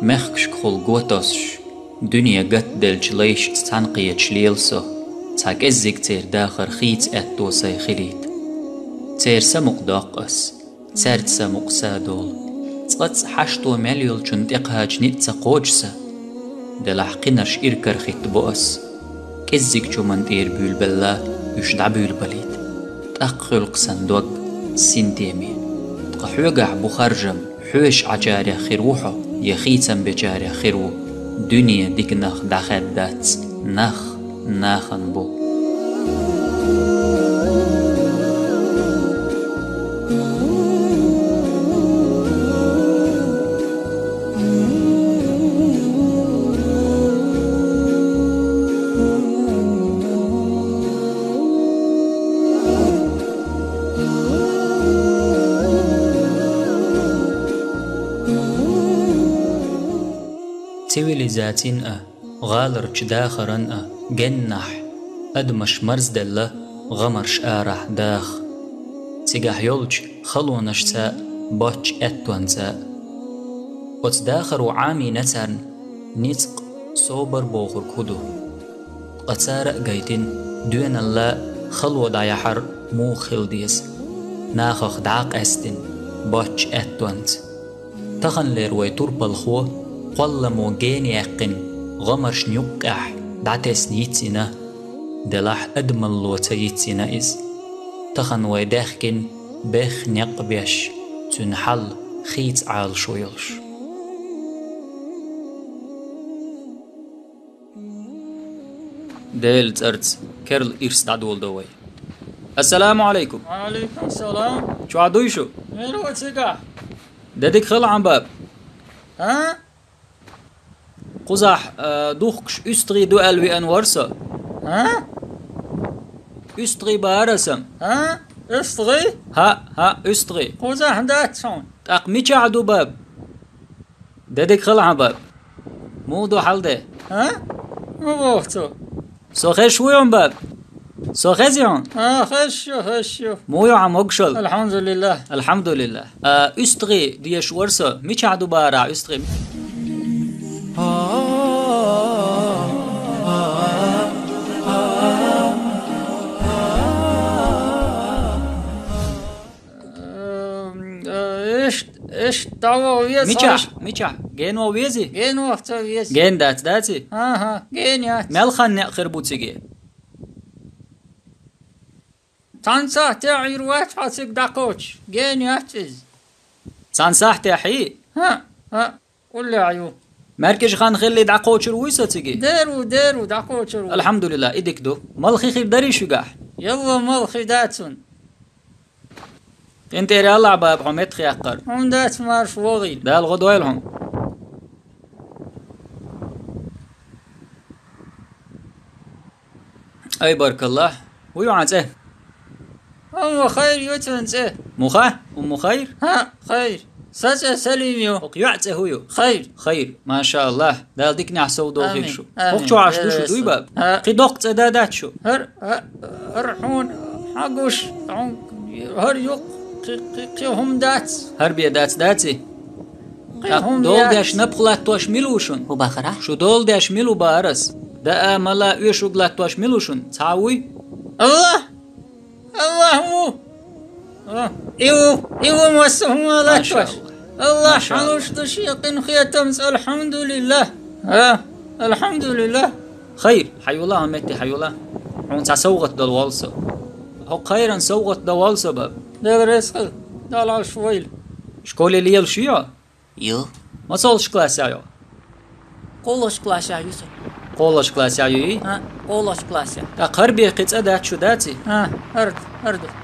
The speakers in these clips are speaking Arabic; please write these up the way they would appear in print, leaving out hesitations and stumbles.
مخكش خل قوتوسش دنيا قد دلش ليش تنقية شليلسو تاك ازيك تير داخر خيت اتو سي خليت تير سمق داقس تسرد سمق سادول تغط حشتو مليول چون اقهاج نتسا قوجسا دلح قنش إركر خيت بؤس كزيك چو من دير بيول بلا يشدع بيول بليد تأقلق صندوق سنتيمي تقحوقع بخرجم حوش عجاري خيروحو يخيتم بجاري خيرو دنيا ديك نخ داخل دات ناخن بو سيفيليزاتين غالر داخرن جنح أدمش مرز دلة غمرش آرح داخ تيجح يولج خلونش ساء بوش اتوان ساء وتداخر وعامي نترن نتق صوبر بوغر كدو قتسارق جيتين دون الله خلو دايحر مو خلديس ناخخ داق استن بوش اتوانت تخن ليروي تربى الخو قل موجين يقن غمرش نيقح دعتس نيتسنا دلح أدمل لو تيتسنا إز تخن ويدخكن بخ نقبيش تنحل خيت عال شويلش ديل ترت كرل إرس دعدول دوي السلام عليكم. وعليكم السلام. شو عدويشو؟ مين هو تسيقع؟ دادك خل عن باب ها؟ قزح دوخش استغي دو ألوي أنورسا ها؟ استغي بارسم ها؟ استغي؟ ها استغي قزح دات شون أقميش عدو باب دادك خل عن باب مو دو حل ده ها؟ مو بوفتو سوخي شوي عن باب سوخي زيون خشو مو يو عم أقشل الحمد لله الحمد لله استغي ديش ورسا ميش عدو بارع استغي ايش توا ويز ميشا جين وويزي جين وقت ويز جين داتي ها جين يات ملخن نأخر بوتسيجي تنصح تعي روات حاسك داقوش جين ياتز تنصح تحي ها قول عيو مركز خان خلي داقوش رويسة تيجي ديرو داقوش الحمد لله إيدك دو ملخي خير داري شقاح يلا ملخي داتون انت يا الله باب حميد خياقر هم دات مارش وغيل ده الغدوة لهم اي بارك الله ويوعنس ايه هم خير يتونس ايه مخا ام خير ها خير ساسا سليم يو يعتس هو خير ما شاء الله ده ديك نحسو دو غير شو وقتو عشدو شو دوي باب قدوق تدادات شو هرحون حقوش هر يوق قيهم دات هربية داتي دول داش نبخلات توش ملوشن وباخرة شو دول داش ملو بارس دا ملا يشو غلات توش ملوشن تعوي الله مو ايوه موسهم لا توش الله حلوش تشيقين خيتمس الحمد لله الحمد لله خير حي الله متي حي الله حون تسوغت دول والسو هو خيرا سوغت دول والسو باب ده رزق ده العشويل شكولي ليل شيا يو ما صالش كلاس يا قولش كلاس يا يوسف قولش كلاس يا قولش كلاس يا قربي قيت أدات شو داتي هرد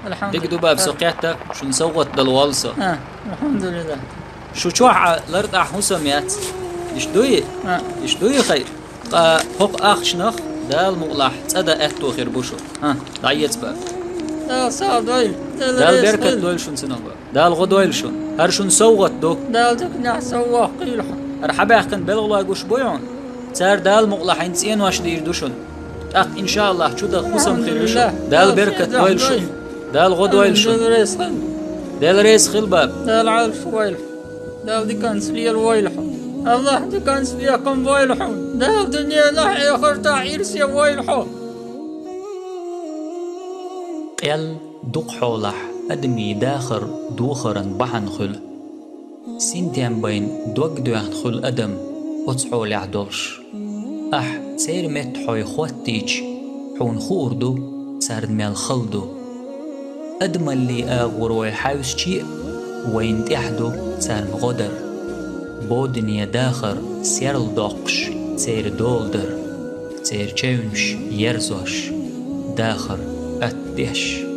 الحمد لله ديك دباب سوقيتك شو نسوغت دول والسو الحمد لله شو تشوح لرد حسميات ايش دوي خير حق اخشنخ دال مغلح تصدى اتو خير بوشو دعيت بقى دال صعب دويل دال بركة دويل شون سنوبا دال غدويل شون هر شون سوغت دو دال دكنا سواه قيلحا ارحبا اخن بلغلا يقوش بويون تار دال مغلح انتين واش دير دوشون ان شاء الله شو ده خصم خير شون دال بركة دويل شون دال غدويل شون دال ريس خيل باب دال عالش ويل دال دي كان سليل ويلحا الله دكانس بيكم ويلحون ده الدنيا لح آخر تعيرس يا ويلحون قيل دوق حولح أدمي داخر دوخرن بحن خل سنتين بين دوق دوحن خل أدم وتصحول عدلش سير مت حوي خواتيج حون خوردو سارد ميل خلدو أدم اللي أغوروي حاوس شيء وين تحدو سار مغدر بودنيا داخر سيرل دوقش سير دولدر سير تشونش يرزوش داخر أتدش